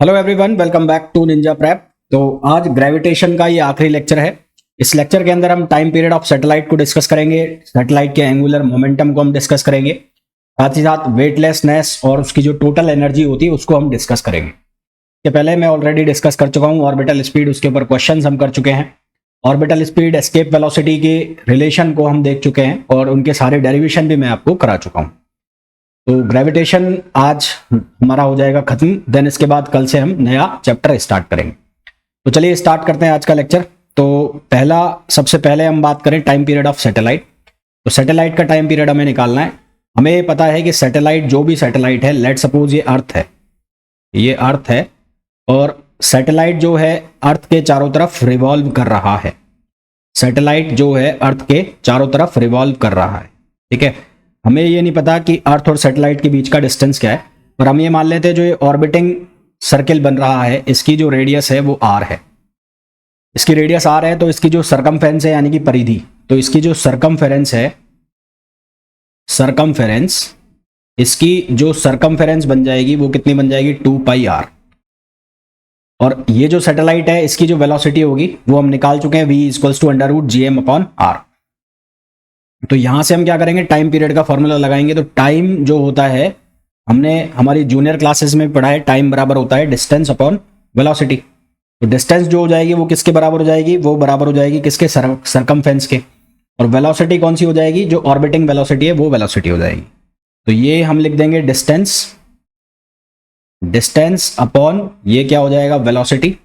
Hello everyone, welcome back to Ninja Prep. तो आज gravitation का ये आखिरी लेक्चर है। इस लेक्चर के अंदर हम टाइम पीरियड ऑफ सैटेलाइट को डिस्कस करेंगे, सैटेलाइट के एंगुलर मोमेंटम को हम डिस्कस करेंगे, साथ ही साथ वेटलेसनेस और उसकी जो टोटल एनर्जी होती है उसको हम डिस्कस करेंगे। इसके पहले मैं ऑलरेडी डिस्कस कर चुका हूँ ऑर्बिटल स्पीड, उसके ऊपर क्वेश्चन हम कर चुके हैं। ऑर्बिटल स्पीड एस्केप वेलोसिटी के रिलेशन को हम देख चुके हैं और उनके सारे डेरिवेशन भी मैं आपको करा चुका हूँ। तो ग्रेविटेशन आज हमारा हो जाएगा खत्म, देन इसके बाद कल से हम नया चैप्टर स्टार्ट करेंगे। तो चलिए स्टार्ट करते हैं आज का लेक्चर। तो सबसे पहले हम बात करें टाइम पीरियड ऑफ सैटेलाइट। तो सैटेलाइट का टाइम पीरियड हमें निकालना है। हमें पता है कि सैटेलाइट, जो भी सैटेलाइट है, लेट सपोज ये अर्थ है और सैटेलाइट जो है अर्थ के चारों तरफ रिवॉल्व कर रहा है। सैटेलाइट जो है अर्थ के चारों तरफ रिवॉल्व कर रहा है, ठीक है। हमें ये नहीं पता कि अर्थ और सैटेलाइट के बीच का डिस्टेंस क्या है, पर हम ये मान लेते हैं जो ये ऑर्बिटिंग सर्किल बन रहा है इसकी जो रेडियस है वो r है। इसकी रेडियस r है तो इसकी जो सरकमफेरेंस है यानी कि परिधि, तो इसकी जो सरकमफेरेंस है, इसकी जो सरकमफेरेंस बन जाएगी वो कितनी बन जाएगी, 2πr। और ये जो सैटेलाइट है इसकी जो वेलोसिटी होगी वो हम निकाल चुके हैं, v = √gm/r। तो यहां से हम क्या करेंगे, टाइम पीरियड का फॉर्मूला लगाएंगे। तो टाइम जो होता है, हमने हमारी जूनियर क्लासेस में पढ़ा है, टाइम बराबर होता है डिस्टेंस अपॉन वेलोसिटी। तो डिस्टेंस जो हो जाएगी वो किसके बराबर हो जाएगी, वो बराबर हो जाएगी किसके, सरकमफेरेंस के। और वेलोसिटी कौन सी हो जाएगी, जो ऑर्बिटिंग वेलोसिटी है वो वेलोसिटी हो जाएगी। तो ये हम लिख देंगे डिस्टेंस अपॉन ये क्या हो जाएगा, वेलोसिटी।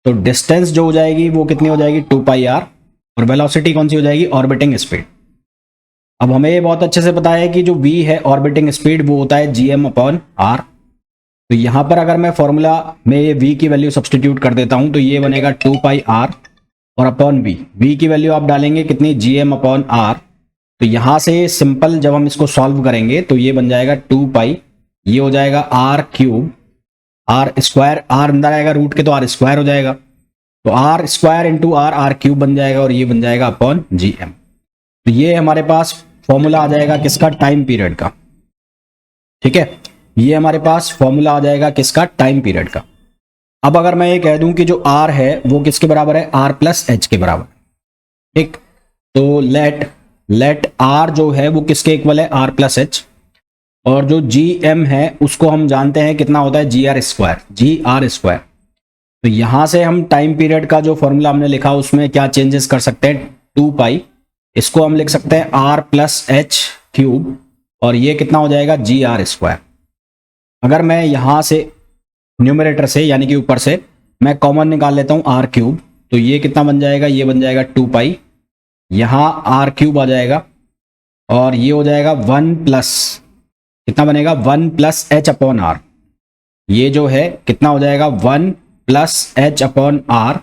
तो डिस्टेंस जो हो जाएगी वो कितनी हो जाएगी, 2πr, और वेलोसिटी कौन सी हो जाएगी, ऑर्बिटिंग स्पीड। अब हमें ये बहुत अच्छे से पता है कि जो v है ऑर्बिटिंग स्पीड वो होता है gm/r। तो यहां पर अगर मैं फॉर्मूला में ये v की वैल्यू सब्सटीट्यूट कर देता हूं तो ये बनेगा 2πr और अपॉन v की वैल्यू आप डालेंगे कितनी, gm/r। तो यहां से सिंपल जब हम इसको सॉल्व करेंगे तो ये बन जाएगा 2π, ये हो जाएगा r³ r², r अंदर आएगा रूट के तो r² हो जाएगा, तो r² × r बन जाएगा और ये बन जाएगा अपॉन gm। तो ये हमारे पास फॉर्मूला आ जाएगा किसका, टाइम पीरियड का, ठीक है। ये हमारे पास फॉर्मूला आ जाएगा किसका, टाइम पीरियड का। अब अगर मैं ये कह दूं कि जो r है वो किसके बराबर है, r+h के बराबर, ठीक। तो लेट r जो है वो किसके इक्वल है, r+h, और जो gm है उसको हम जानते हैं कितना होता है, gr²। तो यहां से हम टाइम पीरियड का जो फॉर्मूला हमने लिखा उसमें क्या चेंजेस कर सकते हैं, 2π, इसको हम लिख सकते हैं r+h³ और ये कितना हो जाएगा, gr²। अगर मैं यहां से न्यूमरेटर से यानी कि ऊपर से मैं कॉमन निकाल लेता हूं r³, तो ये कितना बन जाएगा, ये बन जाएगा 2π, यहां r³ आ जाएगा और ये हो जाएगा 1+, कितना बनेगा, 1+h/r। ये जो है कितना हो जाएगा, 1+h/r,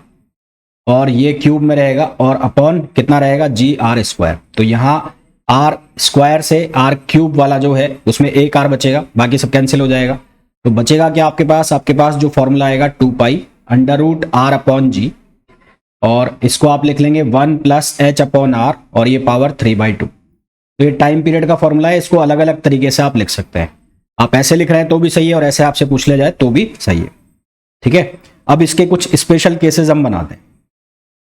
और ये क्यूब में रहेगा और अपॉन कितना रहेगा, gr²। तो यहाँ r² से r³ वाला जो है उसमें एक r बचेगा, बाकी सब कैंसिल हो जाएगा। तो बचेगा क्या आपके पास जो फॉर्मूला आएगा 2π √r/g, और इसको आप लिख लेंगे 1+h/r और ये पावर 3/2। तो ये टाइम पीरियड का फॉर्मूला है, इसको अलग अलग तरीके से आप लिख सकते हैं। आप ऐसे लिख रहे हैं तो भी सही है और ऐसे आपसे पूछ लिया जाए तो भी सही है, ठीक है। अब इसके कुछ स्पेशल केसेस हम बनाते हैं।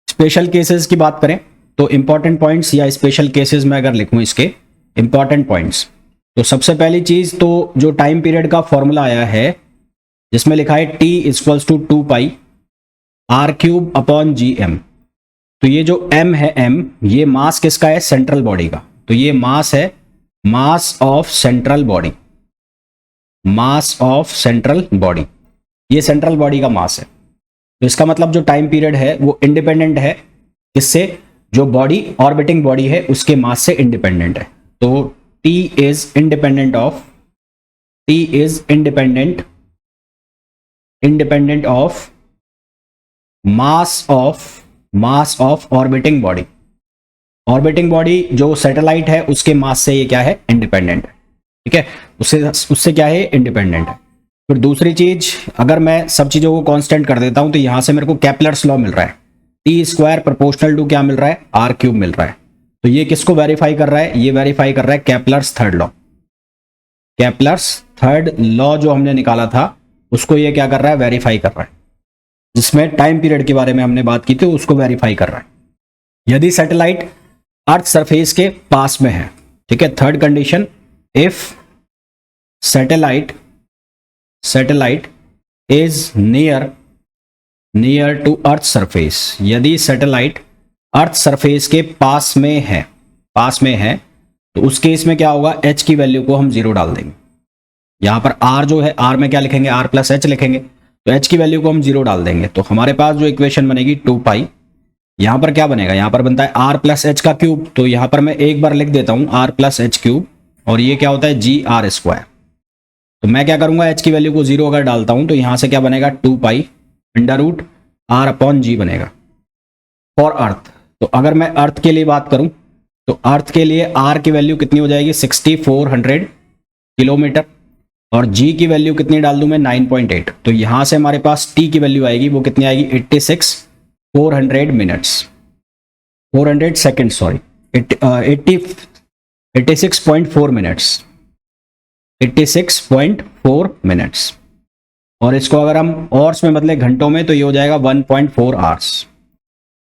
स्पेशल केसेस की बात करें तो इंपॉर्टेंट पॉइंट्स या स्पेशल केसेस में अगर लिखूं इसके इंपॉर्टेंट पॉइंट्स, तो सबसे पहली चीज तो जो टाइम पीरियड का फॉर्मूला आया है जिसमें लिखा है t = 2π r³/gm। तो ये जो m है, m ये मास किसका है, सेंट्रल बॉडी का। तो ये मास है, मास ऑफ सेंट्रल बॉडी, ये सेंट्रल बॉडी का मास है। तो इसका मतलब जो टाइम पीरियड है वो इंडिपेंडेंट है किससे, जो बॉडी, ऑर्बिटिंग बॉडी है उसके मास से इंडिपेंडेंट है। तो t is independent of mass of orbiting body. Orbiting body जो सैटेलाइट है उसके मास से ये क्या है, इंडिपेंडेंट है, ठीक है। उससे क्या है, इंडिपेंडेंट है। फिर दूसरी चीज, अगर मैं सब चीजों को कांस्टेंट कर देता हूं तो यहां से मेरे को केपलर्स लॉ मिल रहा है, t² प्रोपोर्शनल टू क्या मिल रहा है, r³ मिल रहा है। तो ये किसको वेरीफाई कर रहा है, ये वेरीफाई कर रहा है केपलर्स थर्ड लॉ। जो हमने निकाला था उसको ये क्या कर रहा है, वेरीफाई कर रहा है। जिसमें टाइम पीरियड के बारे में हमने बात की थी उसको वेरीफाई कर रहा है। यदि सैटेलाइट अर्थ सरफेस के पास में है, ठीक है, third condition, if satellite is near to earth surface, यदि सैटेलाइट अर्थ सरफेस के पास में है तो उस केस में क्या होगा, h की वैल्यू को हम 0 डाल देंगे। यहां पर r जो है, r में क्या लिखेंगे, r प्लस एच लिखेंगे, तो h की वैल्यू को हम 0 डाल देंगे। तो हमारे पास जो इक्वेशन बनेगी 2 पाई, यहां पर क्या बनेगा, यहां पर बनता है r प्लस एच का क्यूब, तो यहां पर मैं एक बार लिख देता हूं r प्लस एच क्यूब, और ये क्या होता है जी आर स्क्वायर। तो मैं क्या करूंगा, h की वैल्यू को 0 अगर डालता हूं तो यहां से क्या बनेगा, 2 pi under root r upon G बनेगा फॉर अर्थ। तो अगर मैं अर्थ के लिए बात करूं तो अर्थ के लिए r की वैल्यू कितनी हो जाएगी, 6400 किलोमीटर, और g की वैल्यू कितनी डाल दूं मैं, 9.8। तो यहां से हमारे पास t की वैल्यू आएगी, वो कितनी आएगी, 400 minutes, 400 second, sorry, 86.4 minutes, 86.4 minutes. और इसको अगर हम आवर्स में बदले घंटों में तो ये हो जाएगा 1.4 आवर्स,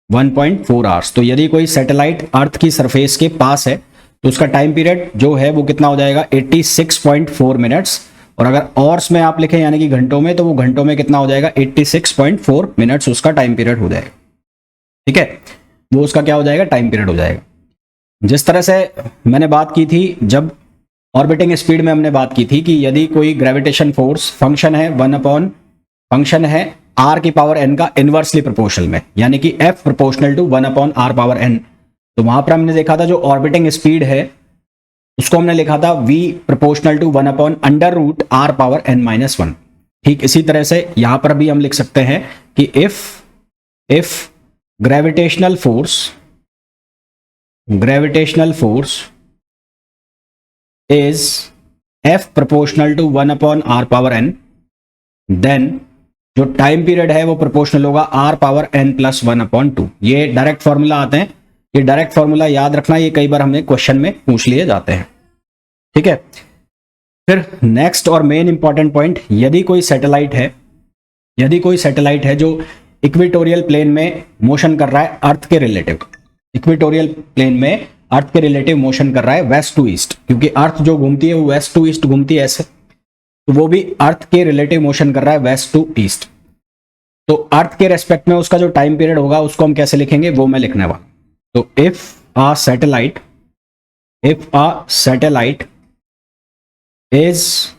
1.4 आवर्स। तो यदि कोई सैटेलाइट अर्थ की सरफेस के पास है तो उसका टाइम पीरियड जो है वो कितना हो जाएगा, 86.4 मिनट्स। और अगर आवर्स में आप लिखें यानी कि घंटों में, तो वो घंटों में कितना हो जाएगा, 86.4 मिनट्स उसका टाइम पीरियड हो जाएगा। ठीक है, वो उसका क्या हो जाएगा, टाइम पीरियड हो जाएगा। जिस तरह से मैंने बात की थी जब ऑर्बिटिंग स्पीड में, हमने बात की थी कि यदि कोई ग्रेविटेशन फोर्स फंक्शन है फंक्शन है r की पावर n का इनवर्सली प्रोपोर्शनल में, यानी कि f proportional to 1/r power n, तो वहां पर हमने देखा था जो ऑर्बिटिंग स्पीड है उसको हमने लिखा था v proportional to 1/√r power n-1। ठीक इसी तरह से यहां पर भी हम लिख सकते हैं कि if gravitational force is f proportional to 1/r power n, then जो टाइम पीरियड है वो प्रोपोर्शनल होगा r पावर n प्लस 1/2। ये डायरेक्ट फॉर्मूला आते हैं, ये डायरेक्ट फॉर्मूला याद रखना, ये कई बार हमें क्वेश्चन में पूछ लिए जाते हैं। ठीक है, फिर नेक्स्ट और मेन इंपॉर्टेंट पॉइंट, यदि कोई सैटेलाइट है जो इक्वेटोरियल प्लेन में मोशन कर रहा है अर्थ के रिलेटिव, इक्वेटोरियल प्लेन में अर्थ के रिलेटिव मोशन कर रहा है वेस्ट टू ईस्ट, क्योंकि अर्थ जो घूमती है वो वेस्ट टू ईस्ट घूमती है ऐसे, तो वो भी अर्थ के रिलेटिव मोशन कर रहा है वेस्ट टू ईस्ट। तो अर्थ के रेस्पेक्ट में उसका जो टाइम पीरियड होगा उसको हम कैसे लिखेंगे वो मैं लिखने वाला। तो if a satellite is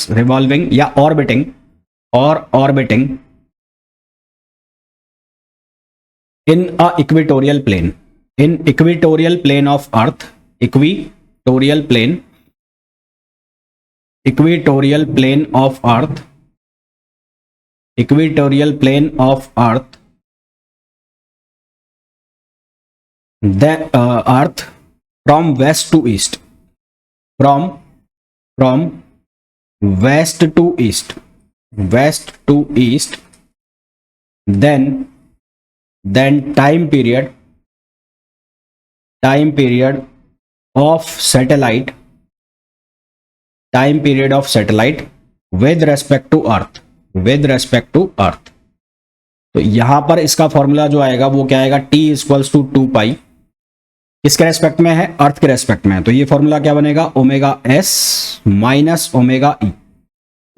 revolving या orbiting in a equatorial plane of earth, equatorial plane of earth, the earth from west to east, from west to east, then time period of satellite with respect to earth। तो यहां पर इसका formula जो आएगा वो क्या आएगा, t equals to 2 पाई, किसके रेस्पेक्ट में है, अर्थ के रेस्पेक्ट में है। तो ये फॉर्मूला क्या बनेगा, omega s minus omega e।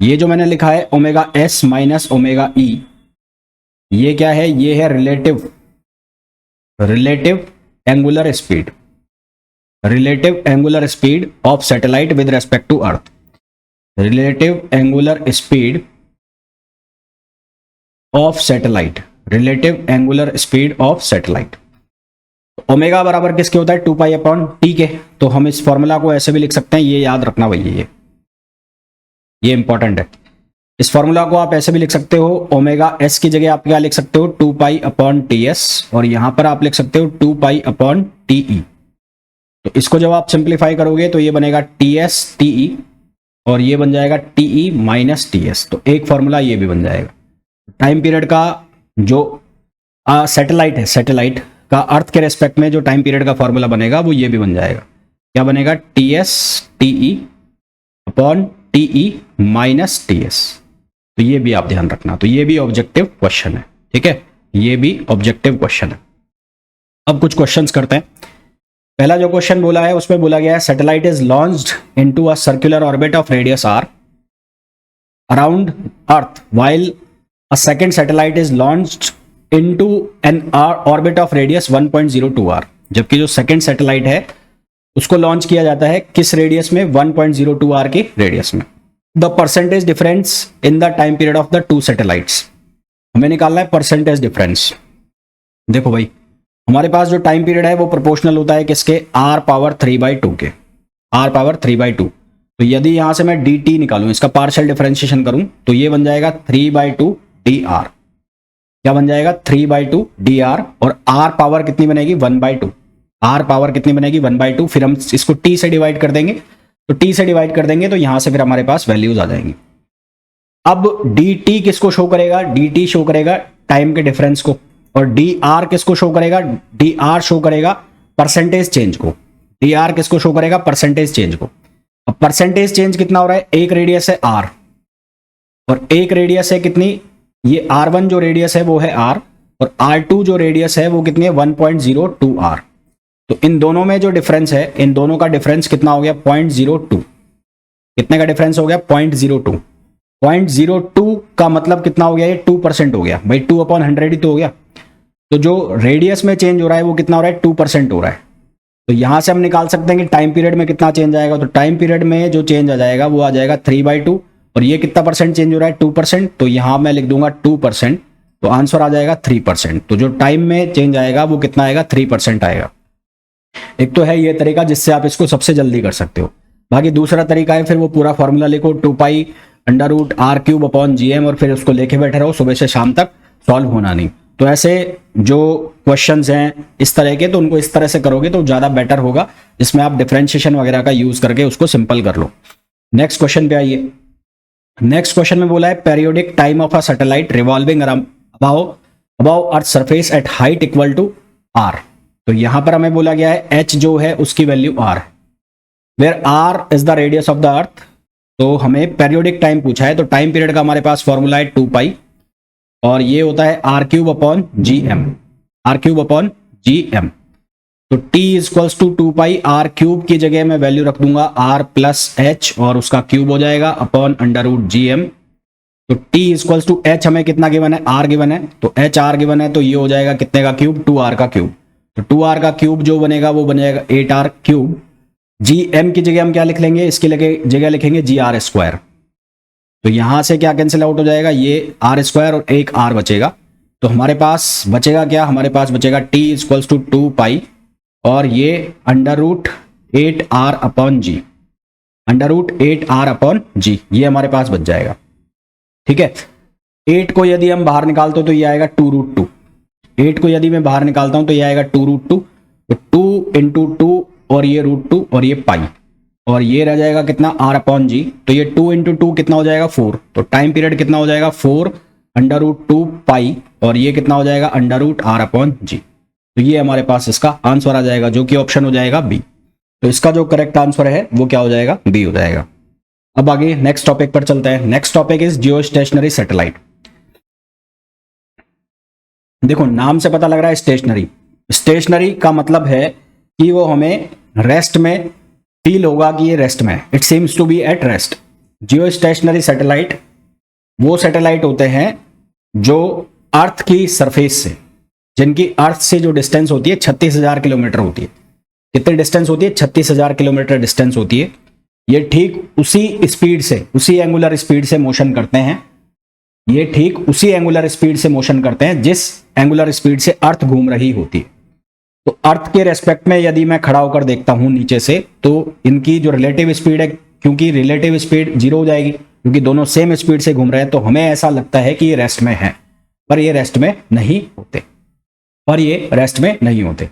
ये जो मैंने लिखा है omega s minus omega e, ये क्या है, ये है relative angular speed of satellite with respect to earth, relative angular speed of satellite. Omega बराबर किसके होता है, 2 पाई अपॉन टी के। तो हम इस फॉर्मूला को ऐसे भी लिख सकते हैं, ये याद रखना भैया, ये इंपॉर्टेंट है। इस फॉर्मूला को आप ऐसे भी लिख सकते हो, ओमेगा एस की जगह आप क्या लिख सकते हो, 2 पाई अपॉन टी एस, और यहां पर आप लिख सकते हो 2 पाई अपॉन टी ई। तो इसको जब आप सिंप्लीफाई करोगे तो ये बनेगा टी एस टी ई, और ये बन जाएगा T E minus T S. तो एक फॉर्मूला ये भी बन जाएगा। टाइम पीरियड का जो सैटेलाइट का अर्थ के रेस्पेक्ट में जो टाइम पीरियड का फॉर्मूला बनेगा वो ये भी बन जाएगा। क्या बनेगा, T S T E upon T E minus T S. तो ये भी आप ध्यान रखना, तो ये भी ऑब्जेक्टिव क्वेश्चन है, ठीक है, ये भी ऑब्जेक्टिव क्वेश्चन है। अब कुछ क्वेश्चंस करते हैं। पहला जो क्वेश्चन बोला है उसमें बोला गया है satellite is launched into a circular orbit of radius R around earth while a second satellite is launched into an orbit of radius 1.02 R. जबकि जो सेकंड सैटेलाइट है उसको लॉन्च किया जाता है किस रेडियस में, 1.02 आर की रेडियस में। The percentage difference in the time period of the two satellites, हमें निकालना है परसेंटेज डिफरेंस। देखो भाई, हमारे पास जो टाइम पीरियड है वो प्रोपोर्शनल होता है किसके, आर पावर 3/2 के, आर पावर 3/2। तो यदि यहां से मैं डी टी निकालूं, इसका पार्शियल डिफरेंशिएशन करूं, तो ये बन जाएगा 3/2 डी आर। क्या बन जाएगा, 3/2 डी आर, और आर पावर कितनी बनेगी, 1/2। आर पावर कितनी बनेगी, 1/2। फिर हम इसको टी से डिवाइड कर देंगे, तो टी से डिवाइड कर देंगे तो यहां से फिर हमारे पास वैल्यूज आ जाएंगी। अब डी टी किसको शो करेगा, डी टी शो करेगा टाइम के डिफरेंस को, और डी आर किसको शो करेगा, डी आर शो करेगा परसेंटेज चेंज को। डी आर किसको शो करेगा, परसेंटेज चेंज को। अब परसेंटेज चेंज कितना हो रहा है, एक रेडियस है आर, और एक रेडियस है कितनी, ये R1 जो रेडियस है वो है R, और R2 जो रेडियस है वो कितनी है, 1.02 R। तो इन दोनों में जो डिफरेंस है, इन दोनों का डिफरेंस कितना हो गया, 0.02। कितने का डिफरेंस हो गया, 0.02। 0.02 का मतलब कितना हो गया, ये 2% हो गया भाई, 2/100 ही तो हो गया। तो जो रेडियस में चेंज हो रहा है वो कितना हो रहा है, 2% हो रहा है। तो यहां से हम निकाल सकते हैं कि टाइम पीरियड में कितना चेंज आएगा। तो टाइम पीरियड में जो चेंज आ जाएगा वो आ जाएगा 3/2, और ये कितना परसेंट चेंज हो रहा है, 2%। तो यहां मैं लिख दूंगा 2%, तो आंसर आ जाएगा 3%। तो जो टाइम में चेंज आएगा वो कितना आएगा, 3% आएगा। एक तो है ये तरीका जिससे आप इसको सबसे जल्दी कर सकते हो। बाकी दूसरा तरीका है, फिर वो पूरा फॉर्मूला लिखो, 2π√r³ और फिर उसको लेके बैठे रहो सुबह से शाम तक, सॉल्व होना नहीं। तो ऐसे जो क्वेश्चंस हैं इस तरह के, तो उनको इस तरह से करोगे तो ज्यादा बेटर होगा, जिसमें आप डिफरेंशिएशन वगैरह का यूज करके उसको सिंपल कर लो। नेक्स्ट क्वेश्चन पे आइए। नेक्स्ट क्वेश्चन में बोला है periodic time of a satellite revolving about earth surface at height equal to R. तो यहां पर हमें बोला गया है एच जो है उसकी value R, where R is the radius of the earth. तो हमें पेरियोडिक टाइम पूछा है, तो टाइम पीरियड का हमारे पास फॉर्मूला है 2π, और ये होता है r³/gm, r³/gm। तो t इक्वल्स टू 2π r³ की जगह मैं वैल्यू रख दूंगा r+h, और उसका क्यूब हो जाएगा अपॉन √gm। तो t इक्वल्स टू h हमें कितना गिवन है, r गिवन है, तो h r गिवन है, तो ये हो जाएगा कितने का क्यूब, 2r का क्यूब। तो 2r का क्यूब जो बनेगा वो बनेगा 8r³। gm की जगह हम क्या लिख लेंगे, इसकी जगह लिखेंगे gr²। तो यहां से क्या कैंसिल आउट हो जाएगा, ये r² और एक r बचेगा। तो हमारे पास बचेगा क्या, हमारे पास बचेगा t इक्वल्स टू 2π, और ये √8r/g, √8r/g, ये हमारे पास बच जाएगा। ठीक है, 8 को यदि हम बाहर निकालते हो तो ये आएगा 2√2। 8 को यदि मैं बाहर निकालता हूं तो ये आएगा 2√2, तो 2 × 2 और ये √2 और ये पाई, और ये रह जाएगा कितना, r/g। तो ये 2 × 2 कितना हो जाएगा, 4। तो टाइम पीरियड कितना हो जाएगा, 4 √2π, और ये कितना हो जाएगा, √r/g। तो ये हमारे पास इसका आंसर आ जाएगा, जो कि ऑप्शन हो जाएगा बी। तो इसका जो करेक्ट आंसर है वो क्या हो जाएगा, बी हो जाएगा। अब आगे नेक्स्ट टॉपिक पर चलते हैं। Next topic is Jio stationery satellite. देखो नाम से पता लग रहा है स्टेशनरी। स्टेशनरी का मतलब है कि वो हमें रेस्ट में फील होगा कि ये रेस्ट में, it seems to be at rest. Geostationary satellite वो सैटेलाइट होते हैं जो अर्थ की सरफेस से, जिनकी अर्थ से जो डिस्टेंस होती है 36,000 किलोमीटर होती है। कितनी डिस्टेंस होती है, 36,000 किलोमीटर डिस्टेंस होती है। ये ठीक उसी स्पीड से, उसी एंगुलर स्पीड से मोशन करते हैं। ये ठीक उसी एंगुलर स्पीड से मोशन करते हैं जिस एंगुलर स्पीड से अर्थ घूम रही होती है। तो अर्थ के रेस्पेक्ट में यदि मैं खड़ा होकर देखता हूं नीचे से, तो इनकी जो रिलेटिव स्पीड है, क्योंकि रिलेटिव स्पीड 0 हो जाएगी, क्योंकि दोनों सेम स्पीड से घूम रहे हैं, तो हमें ऐसा लगता है कि ये रेस्ट में है, पर ये रेस्ट में नहीं होते, पर ये रेस्ट में नहीं होते।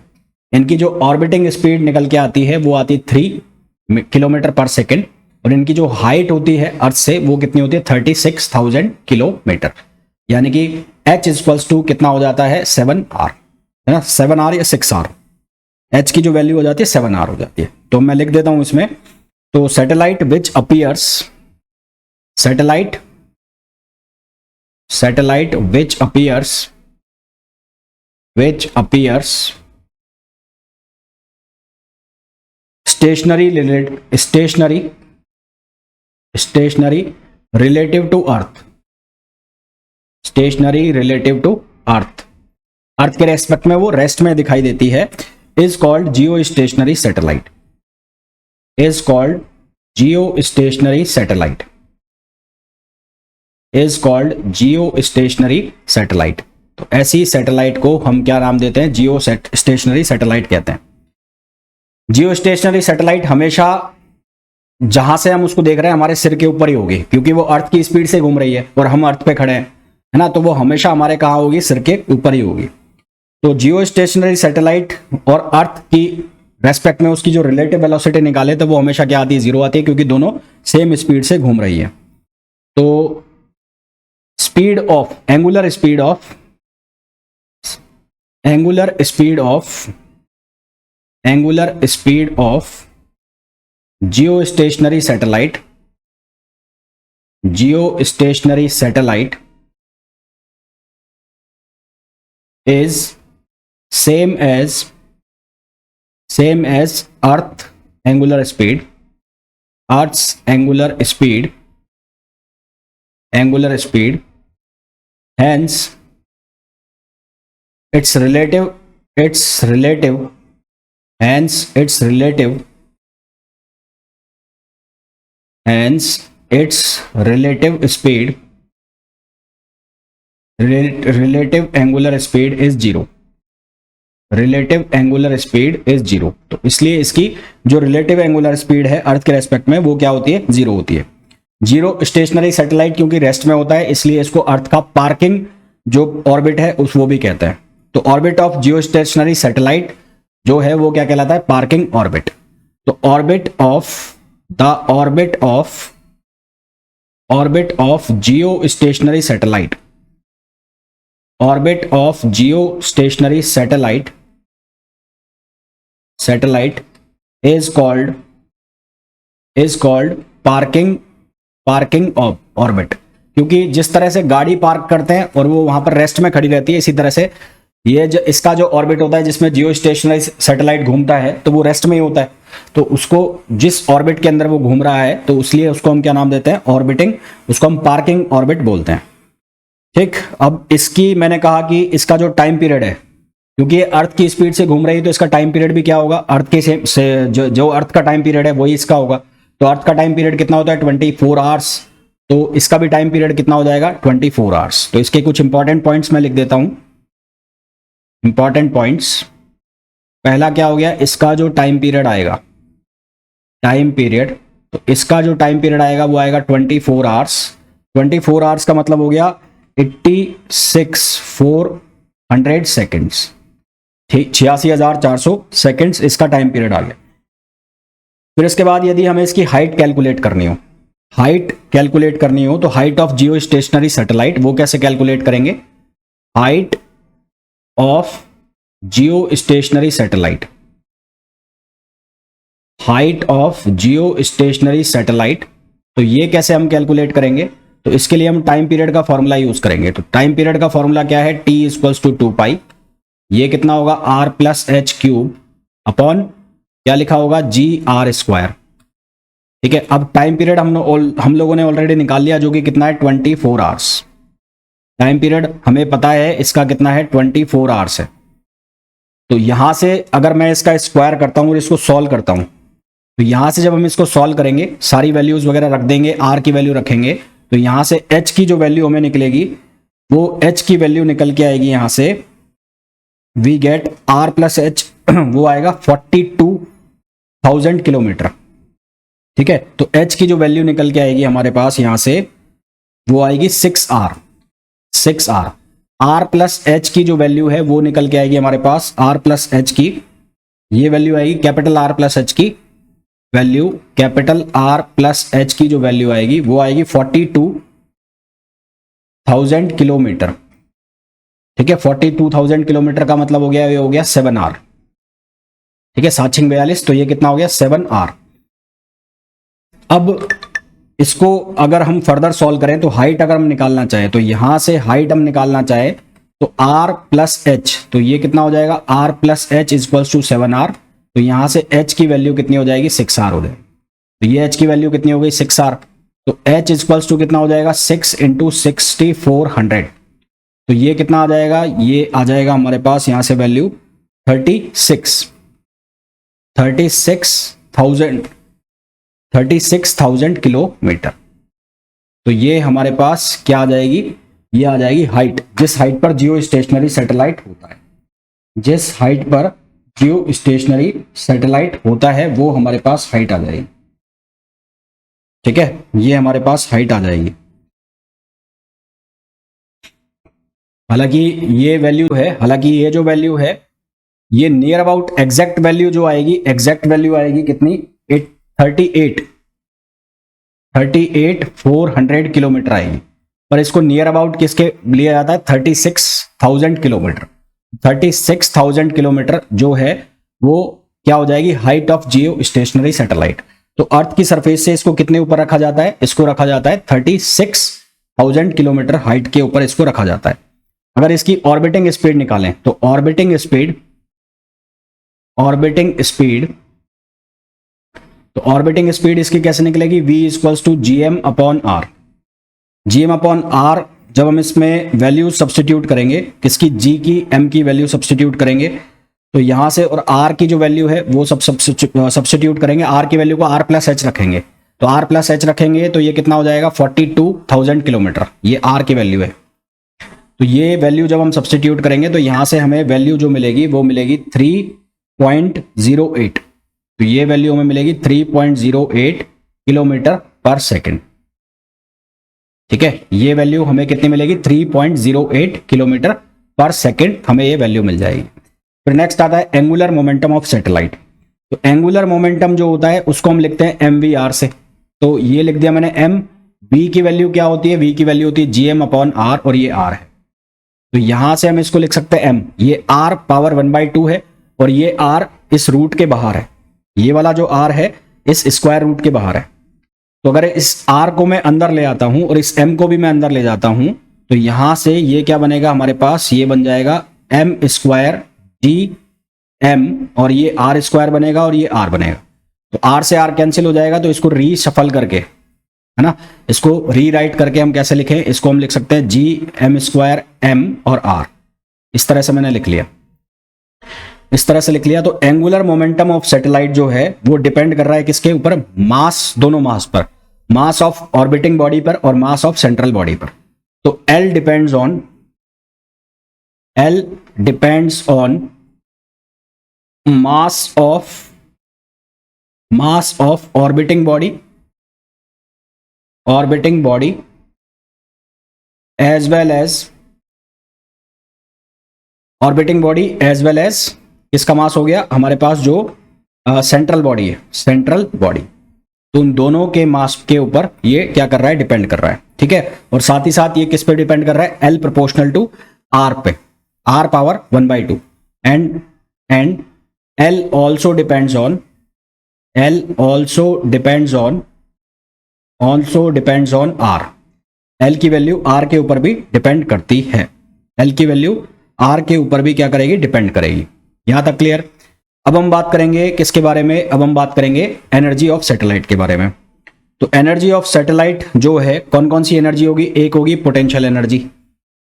इनकी जो ऑर्बिटिंग स्पीड निकल के आती है वो आती है 3 किलोमीटर पर सेकेंड, और इनकी जो हाइट होती है अर्थ से वो कितनी होती है, 36,000 किलोमीटर। यानी कि h इक्वल्स टू कितना हो जाता है, 7r, है ना, 7r या 6r। h की जो वैल्यू हो जाती है 7r हो जाती है। तो मैं लिख देता हूं इसमें तो satellite which appears satellite which appears stationary relative to earth, अर्थ के रेस्पेक्ट में वो रेस्ट में दिखाई देती है, is called Jio stationery satellite. तो ऐसी सैटेलाइट को हम क्या नाम देते हैं? जियो स्टेशनरी सैटेलाइट कहते हैं। जियो स्टेशनरी सैटेलाइट हमेशा जहां से हम उसको देख रहे हैं हमारे सिर के ऊपर ही होगी, क्योंकि वो अर्थ की स्पीड से घूम रही है और हम अर्थ पे खड़े हैं, है ना, तो वो हमेशा हमारे कहाँ होगी? सिर के ऊपर ही होगी। तो जियो स्टेशनरी सैटेलाइट और अर्थ की रेस्पेक्ट में उसकी जो रिलेटिव वेलोसिटी निकाले तो वो हमेशा क्या आती है? 0 आती है, क्योंकि दोनों सेम स्पीड से घूम रही है। तो angular speed of geostationary satellite is same as earth's angular speed, hence its relative angular speed is 0। तो इसलिए इसकी जो रिलेटिव एंगुलर स्पीड है अर्थ के रेस्पेक्ट में वो क्या होती है? 0 होती है। जीरो स्टेशनरी सैटेलाइट क्योंकि रेस्ट में होता है, इसलिए इसको अर्थ का पार्किंग जो ऑर्बिट है उस वो भी कहते हैं। तो orbit of geostationary satellite जो है वो क्या कहलाता है? Parking orbit. तो orbit of geostationary satellite is called parking orbit, क्योंकि जिस तरह से गाड़ी पार्क करते हैं और वो वहां पर रेस्ट में खड़ी रहती है, इसी तरह से ये इसका जो ऑर्बिट होता है जिसमें जियो स्टेशनरी सैटेलाइट घूमता है तो वो रेस्ट में ही होता है। तो उसको जिस ऑर्बिट के अंदर वो घूम रहा है तो इसलिए उसको हम क्या नाम देते हैं? ऑर्बिटिंग। उसको हम पार्किंग ऑर्बिट बोलते हैं। ठीक, अब इसकी मैंने कहा कि इसका जो टाइम पीरियड है, क्योंकि ये अर्थ की स्पीड से घूम रही है तो इसका टाइम पीरियड भी क्या होगा? अर्थ के से जो अर्थ का टाइम पीरियड है वही इसका होगा। तो अर्थ का टाइम पीरियड कितना होता है? 24 आवर्स। तो इसका भी टाइम पीरियड कितना हो जाएगा? 24 आवर्स। तो इसके कुछ इंपॉर्टेंट पॉइंट्स मैं लिख देता हूं। इंपॉर्टेंट पॉइंट्स, पहला क्या हो गया? इसका जो टाइम पीरियड आएगा, तो इसका जो टाइम पीरियड आएगा वो आएगा 24 आवर्स। 24 आवर्स का मतलब हो गया 86,400 सेकेंड्स, 86,400 सेकेंड्स इसका टाइम पीरियड आ गया। फिर इसके बाद यदि हमें इसकी हाइट कैलकुलेट करनी हो तो height of geostationary satellite वो कैसे कैलकुलेट करेंगे? Height of geostationary satellite, तो ये कैसे हम कैलकुलेट करेंगे? तो इसके लिए हम टाइम पीरियड का फॉर्मूला यूज करेंगे। तो टाइम पीरियड का फॉर्मूला क्या है? T = 2 ये कितना होगा? r+h³ अपॉन क्या लिखा होगा? GR²। ठीक है, अब टाइम पीरियड हम लोगों ने ऑलरेडी निकाल लिया, जो कि कितना है? 24 आवर्स। टाइम पीरियड हमें पता है इसका कितना है? 24 आवर्स है। तो यहां से अगर मैं इसका स्क्वायर करता हूं और इसको सॉल्व करता हूं, तो यहां से जब हम इसको सॉल्व करेंगे सारी वैल्यूज वगैरह रख देंगे, r की वैल्यू रखेंगे, तो यहां से h की जो वैल्यू हमें निकलेगी वो h की वैल्यू निकल के आएगी यहां से, वी गेट r+h वो आएगा 42,000 किलोमीटर। ठीक है, तो h की जो वैल्यू निकल के आएगी हमारे पास यहां से वो आएगी 6r। r+h की जो वैल्यू है वो निकल के आएगी हमारे पास, r+h की ये वैल्यू आएगी, कैपिटल R+h की वैल्यू, कैपिटल R+h की जो वैल्यू आएगी वो आएगी 42,000 किलोमीटर। ठीक है, 42,000 किलोमीटर का मतलब हो गया, ये हो गया 7r। ठीक है, 7×42, तो ये कितना हो गया? 7r। अब इसको अगर हम फर्दर सॉल्व करें तो हाइट अगर हम निकालना चाहें तो यहां से हाइट हम निकालना चाहे तो r प्लस एच, तो ये कितना हो जाएगा r plus H equals to 7r। तो यहां से h की वैल्यू कितनी हो जाएगी 6r हो जाएगी। तो ये h की वैल्यू कितनी हो गई 6r। तो h इक्वल्स टू कितना हो जाएगा 6 इंटू 6400। तो ये कितना आ जाएगा, ये आ जाएगा हमारे पास यहां से वैल्यू 36,000 किलोमीटर। तो ये हमारे पास क्या आ जाएगी, ये आ जाएगी हाइट, जिस हाइट पर जियो स्टेशनरी सैटेलाइट होता है, जिस हाइट पर जियो स्टेशनरी सैटेलाइट होता है वो हमारे पास हाइट आ जाएगी। ठीक है, ये हमारे पास हाइट आ जाएगी। हालांकि ये वैल्यू है, हालांकि ये जो वैल्यू है ये नियर अबाउट एग्जैक्ट वैल्यू जो आएगी, एग्जैक्ट वैल्यू आएगी कितनी 38,400 किलोमीटर आएगी। पर इसको नियर अबाउट किसके लिया जाता है 36,000 किलोमीटर। 36,000 किलोमीटर जो है वो क्या हो जाएगी height of geostationary satellite. तो अर्थ की सरफेस से इसको कितने ऊपर रखा जाता है, इसको रखा जाता है 36,000 किलोमीटर हाइट के ऊपर इसको रखा जाता है। अगर इसकी ऑर्बिटिंग स्पीड निकालें तो ऑर्बिटिंग स्पीड तो ऑर्बिटिंग स्पीड इसकी कैसे निकलेगी, v equals to gm upon r। gm upon r जब हम इसमें वैल्यू सब्स्टिट्यूट करेंगे, किसकी g की m की वैल्यू सब्स्टिट्यूट करेंगे तो यहां से, और r की जो वैल्यू है वो सब सब्स्टिट्यूट करेंगे, r की वैल्यू को r प्लस एच रखेंगे। तो r प्लस एच रखेंगे तो ये कितना हो जाएगा 42,000 किलोमीटर, ये r की वैल्यू है। तो ये वैल्यू जब हम सब्स्टिट्यूट करेंगे तो यहां से हमें वैल्यू जो मिलेगी वो मिलेगी 3.08। तो ये वैल्यू हमें मिलेगी 3.08 किलोमीटर पर सेकंड। ठीक है, ये वैल्यू हमें कितनी मिलेगी 3.08 किलोमीटर पर सेकंड हमें ये वैल्यू मिल जाएगी। फिर नेक्स्ट आता है एंगुलर मोमेंटम ऑफ सैटेलाइट। तो एंगुलर मोमेंटम जो होता है उसको हम लिखते हैं mvr से। तो ये लिख दिया मैंने m, v की वैल्यू क्या होती है, v की वैल्यू होती है gm अपॉन r और ये r है। तो यहां से हम इसको लिख सकते हैं m, ये r पावर 1/2 है और ये r इस रूट के बाहर है, ये वाला जो r है इस स्क्वायर रूट के बाहर है। तो अगर इस r को मैं अंदर ले आता हूं और इस m को भी मैं अंदर ले जाता हूं तो यहां से ये क्या बनेगा हमारे पास, ये बन जाएगा m स्क्वायर डी m और ये r स्क्वायर बनेगा और ये r बनेगा। तो r से r कैंसिल हो जाएगा, तो इसको रीशफल करके, है ना, इसको रीराइट करके हम कैसे लिखें, इसको हम लिख सकते हैं gm स्क्वायर m और r। इस तरह से मैंने लिख लिया, इस तरह से लिख लिया। तो एंगुलर मोमेंटम ऑफ सैटेलाइट जो है वो डिपेंड कर रहा है किसके ऊपर, मास, दोनों मास पर, मास ऑफ ऑर्बिटिंग बॉडी पर और मास ऑफ सेंट्रल बॉडी पर। तो L depends on mass of orbiting body as well as इसका मास हो गया हमारे पास जो सेंट्रल बॉडी है, सेंट्रल बॉडी। तो उन दोनों के मास के ऊपर ये क्या कर रहा है, डिपेंड कर रहा है। ठीक है, और साथ ही साथ ये किस पे डिपेंड कर रहा है, L प्रोपोर्शनल टू R पे, R power 1/2 and L also depends on R। L की वैल्यू R के ऊपर भी डिपेंड करती है, L की वैल्यू R के ऊपर भी क्या करेगी, डिपेंड करेगी। यहां तक क्लियर। अब हम बात करेंगे किसके बारे में, अब हम बात करेंगे एनर्जी ऑफ सैटेलाइट के बारे में। तो एनर्जी ऑफ सैटेलाइट जो है, कौन कौन सी एनर्जी होगी, एक होगी पोटेंशियल एनर्जी।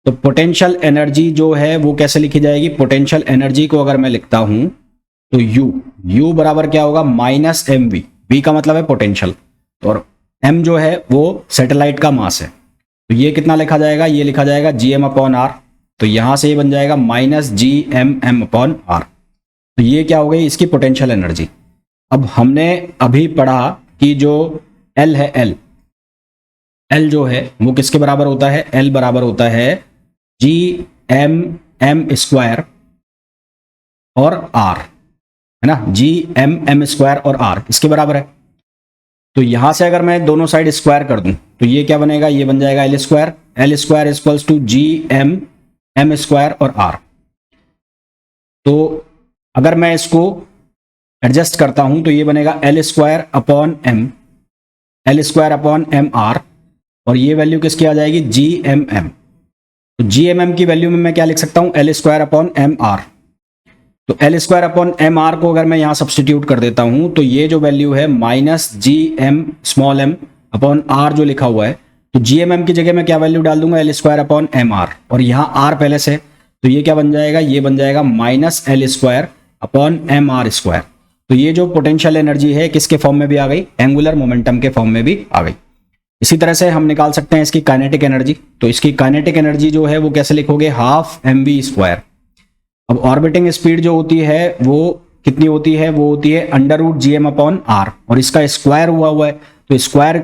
तो पोटेंशियल एनर्जी जो है वो कैसे लिखी जाएगी, पोटेंशियल एनर्जी को अगर मैं लिखता हूं तो U बराबर क्या होगा -mv, v का मतलब है पोटेंशियल और m जो है वो सैटेलाइट का मास है। तो ये कितना लिखा जाएगा, ये लिखा जाएगा gm अपॉन r। तो यहां से ये बन जाएगा -gmm अपॉन r। तो ये क्या हो गई इसकी पोटेंशियल एनर्जी। अब हमने अभी पढ़ा कि जो L है, L जो है वो किसके बराबर होता है, L बराबर होता है gmm स्क्वायर और r, है ना, gmm स्क्वायर और r इसके बराबर है। तो यहां से अगर मैं दोनों साइड स्क्वायर कर दूं तो ये क्या बनेगा, ये बन जाएगा L square equals to gmm square और r। तो अगर मैं इसको एडजस्ट करता हूं तो ये बनेगा L square upon m L square upon M R, और ये वैल्यू किसकी आ जाएगी, जी एम एम। तो जी एम एम की वैल्यू में मैं क्या लिख सकता हूं, L square upon M R. तो L square upon M R को अगर मैं यहां सब्सटीट्यूट कर देता हूं तो ये जो वैल्यू है minus G M small M upon R जो लिखा हुआ है, तो जी एम एम की जगह मैं क्या वैल्यू डाल दूंगा, L square upon M R, और यहाँ आर पहले से, तो ये क्या बन जाएगा, ये बन जाएगा minus L square upon M R square. तो ये जो पोटेंशियल एनर्जी है किसके फॉर्म में भी आ गई, एंगुलर मोमेंटम के फॉर्म में भी आ गई। इसी तरह से हम निकाल सकते हैं इसकी काइनेटिक एनर्जी। तो इसकी काइनेटिक एनर्जी जो है वो कैसे लिखोगे, हाफ एम वी स्क्वायर। अब ऑर्बिटिंग स्पीड जो होती है वो कितनी होती है, वो होती है under root G M upon R, और इसका स्क्वायर हुआ है, तो स्क्वायर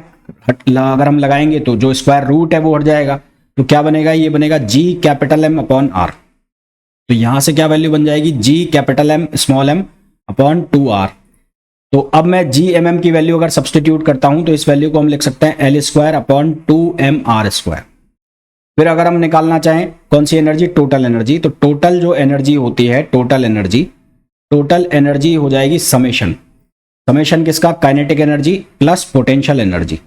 अगर हम लगाएंगे तो जो स्क्वायर रूट है वो हट जाएगा, तो क्या बनेगा, ये बनेगा G capital M upon R. तो यहां से क्या वैल्यू बन जाएगी, G capital M small M upon 2r। तो अब मैं जी एम एम की वैल्यू अगर सब्सटीट्यूट करता हूं तो इस वैल्यू को हम लिख सकते हैं L square upon 2mr square. फिर अगर हम निकालना चाहें कौन सी एनर्जी, टोटल एनर्जी, तो टोटल जो एनर्जी होती है, टोटल एनर्जी हो जाएगी समेशन किसका, kinetic energy plus potential energy.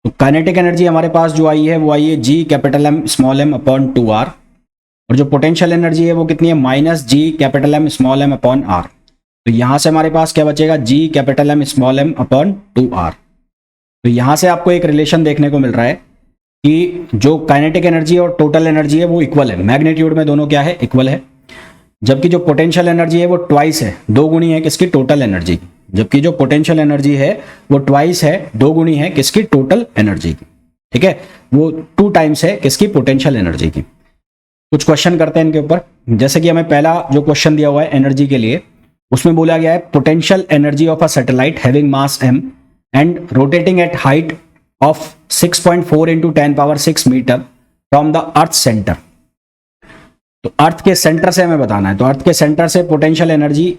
तो काइनेटिक एनर्जी हमारे पास जो आई है वो आई है G capital M small M upon 2r, और जो पोटेंशियल एनर्जी है वो कितनी है, minus G capital M small M upon R. तो यहां से हमारे पास क्या बचेगा, G capital M small M upon 2r। तो यहां से आपको एक रिलेशन देखने को मिल रहा है कि जो काइनेटिक एनर्जी और टोटल एनर्जी है वो इक्वल है, मैग्नीट्यूड में दोनों क्या है, इक्वल है। जबकि जो पोटेंशियल एनर्जी है वो ट्वाइस है, 2 गुनी है किसकी, टोटल एनर्जी की। जबकि जो पोटेंशियल एनर्जी है वो ट्वाइस है, 2 गुनी है किसकी, टोटल एनर्जी की। ठीक है, वो 2 टाइम्स है किसकी, पोटेंशियल एनर्जी की। कुछ क्वेश्चन करते हैं इनके ऊपर। जैसे कि हमें पहला जो क्वेश्चन दिया हुआ है एनर्जी के लिए, उसमें बोला गया है potential energy of a satellite having mass m and rotating at height of 6.4 into 10⁻6 meter from the earth center. तो अर्थ के सेंटर से हमें बताना है, तो अर्थ के सेंटर से पोटेंशियल एनर्जी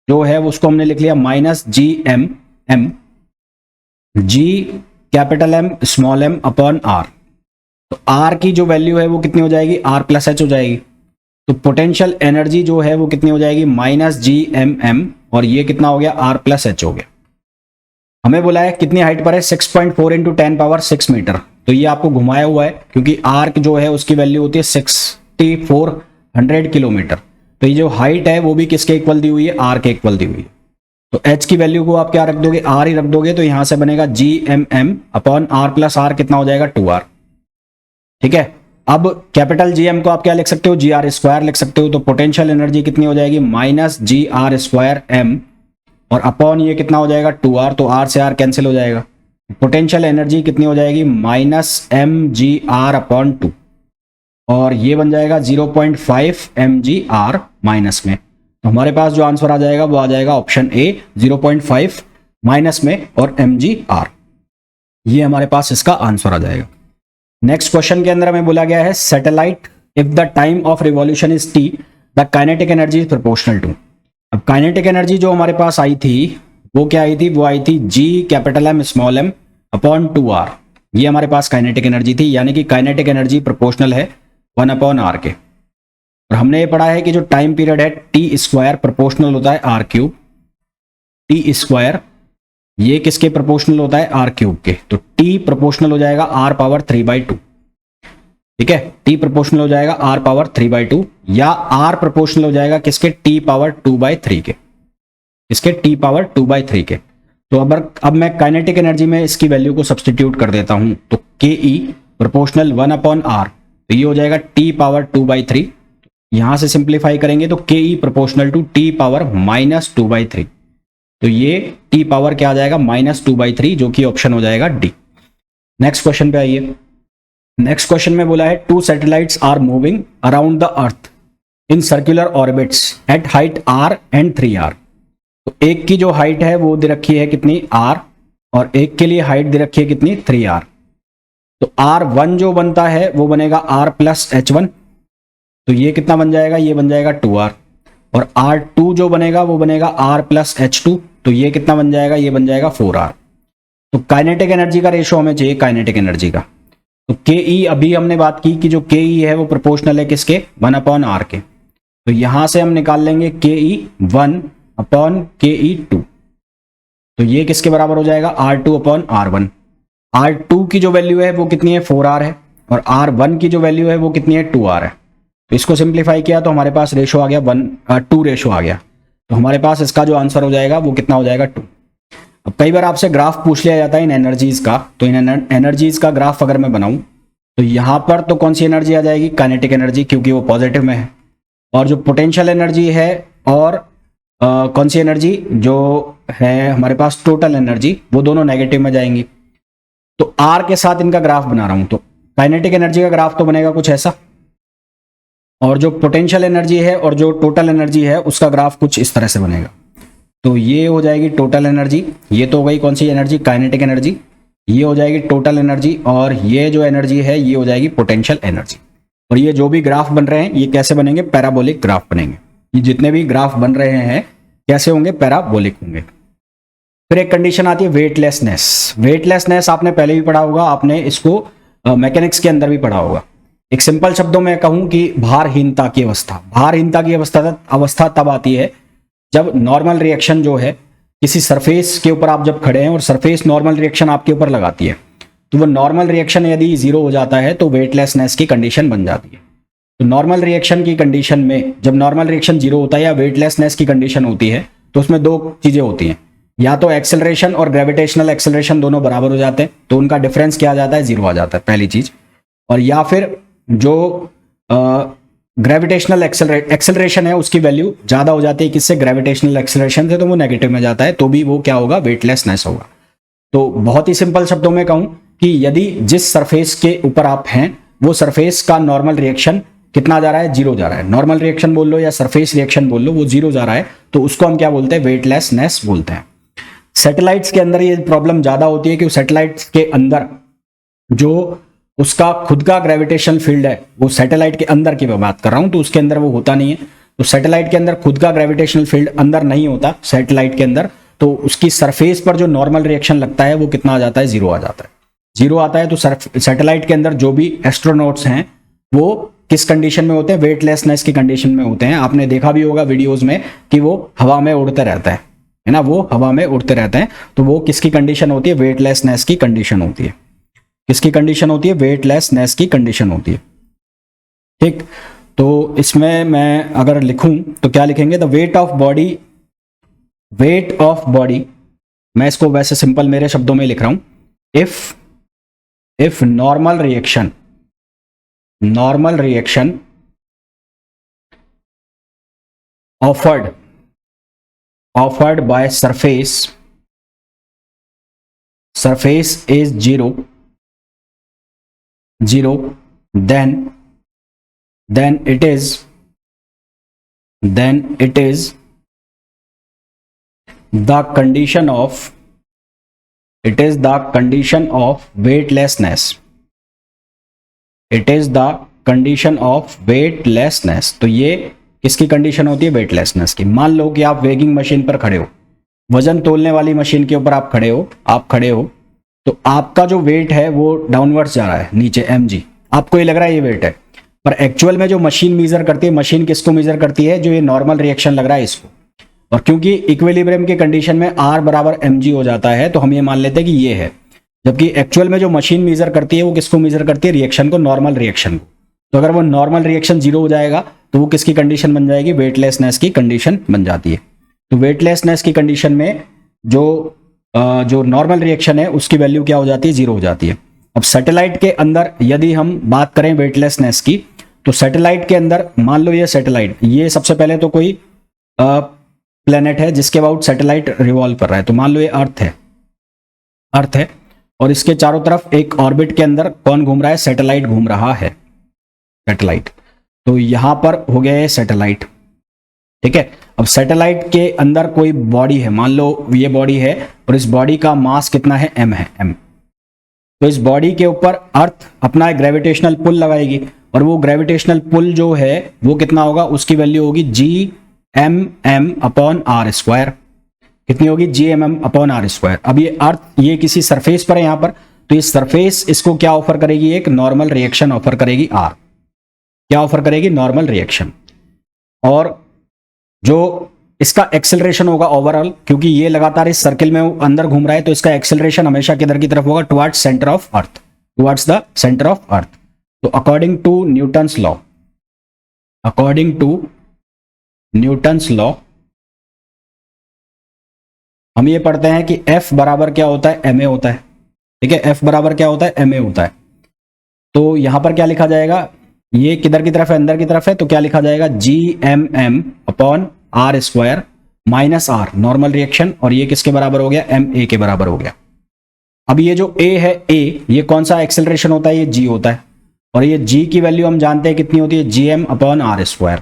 जो है उसको हमने लिख लिया minus G M M, G capital M small M upon R. तो आर की जो वैल्यू है वो कितनी हो जाएगी, आर प्लस एच हो जाएगी। तो पोटेंशियल एनर्जी जो है वो कितनी हो जाएगी, माइनस जी एम एम, और ये कितना हो गया, आर प्लस एच हो गया। हमें बोला है कितनी हाइट पर है, 6.4 into 10⁻6 मीटर। तो ये आपको घुमाया हुआ है क्योंकि आर जो है उसकी वैल्यू होती है 6400 किलोमीटर। तो ये जो हाइट है वो भी किसके इक्वल दी हुई है, आर के इक्वल दी हुई है। तो एच की वैल्यू को आप क्या रख दोगे, आर ही रख दोगे, तो यहां से बनेगा G M M upon R plus R, कितना हो जाएगा, 2r। ठीक है, अब कैपिटल जी एम को आप क्या लिख सकते हो, जी आर स्क्वायर लिख सकते हो। तो पोटेंशियल एनर्जी कितनी हो जाएगी, minus G R square M, और अपॉन ये कितना हो जाएगा, 2r। तो r से r कैंसिल हो जाएगा। पोटेंशियल एनर्जी कितनी हो जाएगी, minus M G R upon 2, और ये बन जाएगा 0.5 mgr माइनस में। तो हमारे पास जो आंसर आ जाएगा वो आ जाएगा ऑप्शन ए, 0.5 माइनस में और mgr। ये हमारे पास इसका आंसर आ जाएगा। नेक्स्ट क्वेश्चन के अंदर हमें बोला गया है satellite if the time of revolution is t, the kinetic energy is proportional to. अब काइनेटिक एनर्जी जो हमारे पास आई थी वो क्या आई थी, वो आई थी G capital M small M upon 2r। ये हमारे पास काइनेटिक एनर्जी थी, यानी कि काइनेटिक एनर्जी प्रोपोर्शनल है 1/r के। और हमने ये पढ़ा है कि जो टाइम पीरियड है टी स्क्वायर प्रोपोर्शनल होता है r क्यूब। टी स्क्वायर ये किसके प्रोपोर्शनल होता है, r क्यूब के। तो t प्रोपोर्शनल हो जाएगा r पावर 3/2। ठीक है, t प्रोपोर्शनल हो जाएगा r पावर 3/2, या r प्रोपोर्शनल हो जाएगा किसके, t पावर 2/3 के, इसके t पावर 2/3 के। तो अब मैं काइनेटिक एनर्जी में इसकी वैल्यू को सब्सटीट्यूट कर देता हूं, तो के ई प्रोपोर्शनल 1/r, तो ये हो जाएगा t पावर 2/3। यहां से सिंप्लीफाई करेंगे तो के ई प्रोपोर्शनल टू t पावर -2/3। तो ये t पावर क्या आ जाएगा, -2/3, जो कि ऑप्शन हो जाएगा डी। नेक्स्ट क्वेश्चन पे आइए। नेक्स्ट क्वेश्चन में बोला है 2 satellites are moving around the earth in circular orbits at height r and 3r। तो एक की जो हाइट है वो दे रखी है कितनी, r, और एक के लिए हाइट दे रखी है कितनी, 3r। तो r1 जो बनता है वो बनेगा r प्लस h1, तो ये कितना बन जाएगा, ये बन जाएगा 2r। और r2 जो बनेगा वो बनेगा r प्लस h2, तो ये कितना बन जाएगा, ये बन जाएगा 4r। तो काइनेटिक एनर्जी का रेशो हमें चाहिए, काइनेटिक एनर्जी का। तो के ई अभी हमने बात की कि जो के ई है वो प्रोपोर्शनल है किसके, 1/r के। तो यहां से हम निकाल लेंगे के ई 1/के ई 2, तो ये किसके बराबर हो जाएगा, r2/r1। R2 की जो वैल्यू है वो कितनी है 4R है, और R1 की जो वैल्यू है वो कितनी है 2R है। तो इसको सिंप्लीफाई किया तो हमारे पास रेशो आ गया 2 रेशो आ गया। तो हमारे पास इसका जो आंसर हो जाएगा वो कितना हो जाएगा 2। अब कई बार आपसे ग्राफ पूछ लिया जाता है इन एनर्जीज का, तो इन एनर्जीज का ग्राफ अगर मैं बनाऊं तो यहां पर तो कौन सी एनर्जी आ जाएगी, काइनेटिक एनर्जी, क्योंकि वो पॉजिटिव में है। और जो पोटेंशियल एनर्जी है और कौन सी एनर्जी जो है हमारे पास टोटल एनर्जी, वो दोनों नेगेटिव में जाएंगी। तो आर के साथ इनका ग्राफ बना रहा हूं, तो काइनेटिक एनर्जी का ग्राफ तो बनेगा कुछ ऐसा, और जो पोटेंशियल एनर्जी है और जो टोटल एनर्जी है उसका ग्राफ कुछ इस तरह से बनेगा। तो ये हो जाएगी टोटल एनर्जी, ये तो हो गई कौन सी एनर्जी, काइनेटिक एनर्जी, ये हो जाएगी टोटल एनर्जी, और ये जो एनर्जी है ये हो जाएगी पोटेंशियल एनर्जी। और ये जो भी ग्राफ बन रहे हैं ये कैसे बनेंगे, पैराबोलिक ग्राफ बनेंगे। ये जितने भी ग्राफ बन रहे हैं कैसे होंगे, पैराबोलिक होंगे। फिर एक कंडीशन आती है वेटलेसनेस। वेटलेसनेस आपने पहले भी पढ़ा होगा, आपने इसको मैकेनिक्स के अंदर भी पढ़ा होगा। एक सिंपल शब्दों में कहूं कि भारहीनता की अवस्था। भारहीनता की अवस्था तब आती है जब नॉर्मल रिएक्शन जो है किसी सरफेस के ऊपर आप जब खड़े हैं और सरफेस नॉर्मल रिएक्शन आपके ऊपर लगाती है, तो वो नॉर्मल रिएक्शन यदि 0 हो जाता है तो वेटलेसनेस की कंडीशन बन जाती है। तो नॉर्मल रिएक्शन की कंडीशन में जब नॉर्मल रिएक्शन 0 होता है या वेटलेसनेस की कंडीशन होती है तो उसमें दो चीजें होती हैं, या तो एक्सेलरेशन और ग्रेविटेशनल एक्सेलरेशन दोनों बराबर हो जाते हैं, तो उनका डिफरेंस क्या आ जाता है, 0 आ जाता है, पहली चीज। और या फिर जो ग्रेविटेशनल एक्सेलरेशन है उसकी वैल्यू ज्यादा हो जाती है किससे, ग्रेविटेशनल एक्सेलरेशन से, तो वो नेगेटिव में जाता है, तो भी वो क्या होगा, वेटलेसनेस होगा। तो बहुत ही सिंपल शब्दों में कहूं कि यदि जिस सरफेस के ऊपर आप हैं वो सरफेस का नॉर्मल रिएक्शन कितना जा रहा है, 0 जा रहा है, नॉर्मल रिएक्शन बोल लो या सरफेस रिएक्शन बोल लो, वो 0 जा रहा है, तो उसको हम क्या बोलते हैं, वेटलेसनेस बोलते हैं। सैटेलाइट्स के अंदर ये प्रॉब्लम ज्यादा होती है कि सैटेलाइट्स के अंदर जो उसका खुद का ग्रेविटेशनल फील्ड है, वो सैटेलाइट के अंदर की मैं बात कर रहा हूं, तो उसके अंदर वो होता नहीं है। तो सैटेलाइट के अंदर खुद का ग्रेविटेशनल फील्ड अंदर नहीं होता सैटेलाइट के अंदर, तो उसकी सरफेस पर जो नॉर्मल रिएक्शन लगता है वो कितना आ जाता है, 0 आ जाता है। 0 आता है तो सैटेलाइट के अंदर जो भी एस्ट्रोनॉट्स हैं वो किस कंडीशन में होते हैं, वेटलेसनेस की कंडीशन में होते हैं। आपने देखा भी होगा वीडियोस में कि वो हवा में उड़ते रहता है ना, वो हवा में उड़ते रहते हैं, तो वो किसकी कंडीशन होती है, वेटलेसनेस की कंडीशन होती है। किसकी कंडीशन होती है, वेटलेसनेस की कंडीशन होती है। ठीक, तो इसमें मैं अगर लिखूं तो क्या लिखेंगे, the weight of body, weight of body, मैं इसको वैसे सिंपल मेरे शब्दों में लिख रहा हूं, if normal reaction offered by surface is 0, then it is the condition of weightlessness. It is the condition of weightlessness. तो ये किसकी कंडीशन होती है, वेटलेसनेस की। मान लो कि आप वेगिंग मशीन पर खड़े हो, वजन तोलने वाली मशीन के ऊपर आप खड़े हो, तो आपका जो वेट है वो डाउनवर्ड्स जा रहा है नीचे, mg, आपको ये लग रहा है ये वेट है, पर एक्चुअल में जो मशीन मेजर करती है, मशीन किसको मेजर करती है, जो ये नॉर्मल रिएक्शन लग रहा है इसको। और क्योंकि इक्विलिब्रियम की कंडीशन में r बराबर mg हो जाता है, तो हम ये मान लेते हैं कि ये है, जबकि एक्चुअल में जो मशीन मेजर करती है वो किसको मेजर करती है, रिएक्शन को, नॉर्मल रिएक्शन को। तो अगर वो नॉर्मल रिएक्शन 0 हो जाएगा तो वो किसकी कंडीशन बन जाएगी, वेटलेसनेस की कंडीशन बन जाती है। तो वेटलेसनेस की कंडीशन में जो नॉर्मल रिएक्शन है उसकी वैल्यू क्या हो जाती है, 0 हो जाती है। अब सैटेलाइट के अंदर यदि हम बात करें वेटलेसनेस की, तो सैटेलाइट के अंदर मान लो ये सैटेलाइट, ये सबसे पहले तो कोई प्लेनेट है जिसके अबाउट सैटेलाइट रिवॉल्व कर रहा है, तो मान लो ये अर्थ है और इसके चारों तरफ एक ऑर्बिट के अंदर कौन घूम रहा है, सैटेलाइट घूम रहा है, सैटेलाइट। तो यहां पर हो गया ये सैटेलाइट, ठीक है। अब सैटेलाइट के अंदर कोई बॉडी है, मान लो ये बॉडी है और इस बॉडी का मास कितना है, m है, m। तो इस बॉडी के ऊपर अर्थ अपना एक ग्रेविटेशनल पुल लगाएगी, और वो ग्रेविटेशनल पुल जो है वो कितना होगा, उसकी वैल्यू होगी Gmm/r²। कितनी होगी, Gmm/r²। अब ये अर्थ, ये किसी सरफेस पर है यहां पर, तो ये सरफेस इसको क्या ऑफर करेगी, एक नॉर्मल रिएक्शन ऑफर करेगी, r। क्या ऑफर करेगी, नॉर्मल रिएक्शन। और जो इसका एक्सेलरेशन होगा ओवरऑल, क्योंकि ये लगातार इस सर्किल में अंदर घूम रहा है, तो इसका एक्सेलरेशन हमेशा किधर की तरफ होगा, towards centre of earth, towards the centre of earth. तो according to Newton's law, according to Newton's law हम ये पढ़ते हैं कि F बराबर क्या होता है, ma होता है। ठीक है, F बराबर क्या होता है, ma होता है। तो यहां पर क्या लिखा जाएगा, ये किधर की तरफ है, अंदर की तरफ है, तो क्या लिखा जाएगा, GMM upon R square minus R, normal reaction, और ये किसके बराबर हो गया, ma के बराबर हो गया। अब ये जो a है, a ये कौन सा एक्सेलरेशन होता है, ये g होता है, और ये g की वैल्यू हम जानते हैं कितनी होती है, gm upon R square,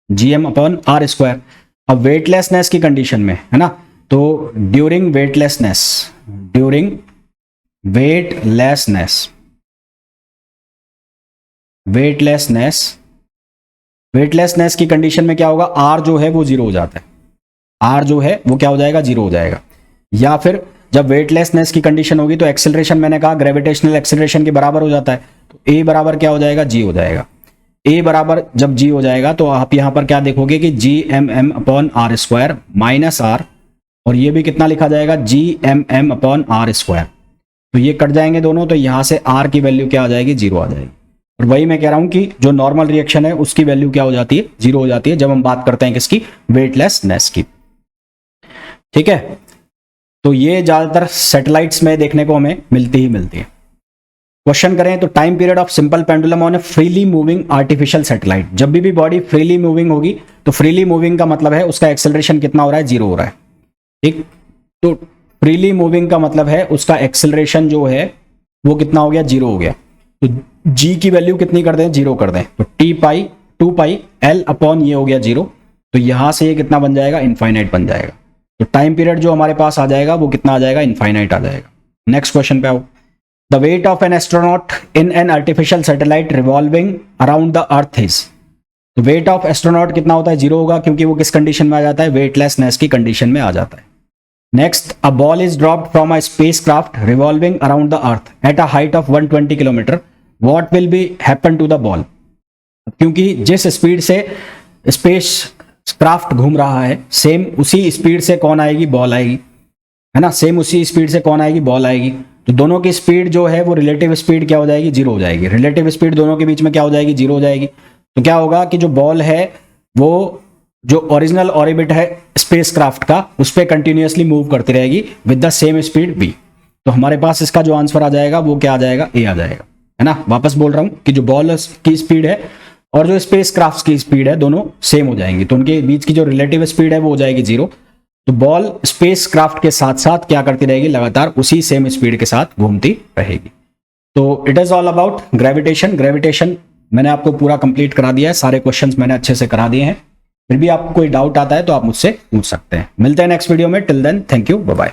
gm upon R square. अब वेटलेसनेस की कंडीशन में है ना, तो during weightlessness, during weightlessness, weightlessness, weightlessness की कंडीशन में क्या होगा, आर जो है वो जीरो हो जाता है, आर जो है वो क्या हो जाएगा, जीरो हो जाएगा। या फिर जब वेटलेसनेस की कंडीशन होगी तो एक्सेलरेशन मैंने कहा ग्रेविटेशनल एक्सेलरेशन के बराबर हो जाता है, तो ए बराबर क्या हो जाएगा, जी हो जाएगा। ए बराबर जब जी हो जाएगा तो आप यहां पर क्या देखोगे कि G M M upon R square minus R, और ये भी कितना लिखा जाएगा, G M M upon R square. तो ये कट जाएंगे दोनों, तो यहां से आर की वैल्यू क्या आ जाएगी, जीरो आ जाएगी। और वही मैं कह रहा हूं कि जो नॉर्मल रिएक्शन है उसकी वैल्यू क्या हो जाती है, जीरो हो जाती है, जब हम बात करते हैं किसकी, वेटलेसनेस की। ठीक है, तो ये ज्यादातर सैटेलाइट्स में देखने को हमें मिलती ही मिलती है। क्वेश्चन करें तो time period of simple pendulum on A freely moving artificial satellite. जब भी बॉडी फ्रीली मूविंग होगी तो फ्रीली मूविंग का मतलब है उसका एक्सेलरेशन कितना हो रहा है, जीरो हो रहा है। ठीक, तो फ्रीली मूविंग का मतलब है उसका एक्सेलरेशन जो है वो कितना हो गया, जीरो हो गया। तो g की वैल्यू कितनी कर दें, जीरो कर दें, तो t पाई 2 पाई l अपॉन ये हो गया जीरो, तो यहां से ये कितना बन जाएगा, इनफाइनाइट बन जाएगा। तो टाइम पीरियड जो हमारे पास आ जाएगा वो कितना आ जाएगा, इनफाइनाइट आ जाएगा। नेक्स्ट क्वेश्चन पे आओ। The weight of an astronaut in an artificial satellite revolving around the earth is. तो वेट ऑफ एस्ट्रोनॉट कितना होता है, जीरो होगा, क्योंकि वो किस कंडीशन में आ जाता है, वेटलेसनेस की कंडीशन में आ जाता है। Next, a ball is dropped from a spacecraft revolving around the earth at a height of 120 kilometer, what will be happen to the ball. क्योंकि जिस स्पीड से स्पेस क्राफ्ट घूम रहा है सेम उसी स्पीड से कौन आएगी, बॉल आएगी, है ना, सेम उसी स्पीड से कौन आएगी, बॉल आएगी। तो दोनों की स्पीड जो है वो रिलेटिव स्पीड क्या हो जाएगी, जीरो हो जाएगी। रिलेटिव स्पीड दोनों के बीच में क्या हो जाएगी, जीरो हो जाएगी। तो क्या होगा कि जो बॉल है वो जो ओरिजिनल ऑर्बिट है स्पेसक्राफ्ट का उस पर कंटिन्यूअसली मूव करती रहेगी with the same speed v। तो हमारे पास इसका जो आंसर आ जाएगा वो क्या आ जाएगा, ए आ जाएगा, है ना। वापस बोल रहा हूं कि जो बॉल की स्पीड है और जो स्पेसक्राफ्ट की स्पीड है दोनों सेम हो जाएंगी, तो उनके बीच की जो रिलेटिव स्पीड है वो हो जाएगी जीरो। तो बॉल स्पेसक्राफ्ट के साथ साथ क्या करती रहेगी, लगातार उसी सेम स्पीड के साथ घूमती रहेगी। तो it is all about gravitation. Gravitation मैंने आपको पूरा कंप्लीट करा दिया है, सारे क्वेश्चंस मैंने अच्छे से करा दिए हैं। फिर भी आपको कोई डाउट आता है तो आप मुझसे पूछ सकते हैं। मिलते हैं नेक्स्ट वीडियो में, till then thank you, bye bye.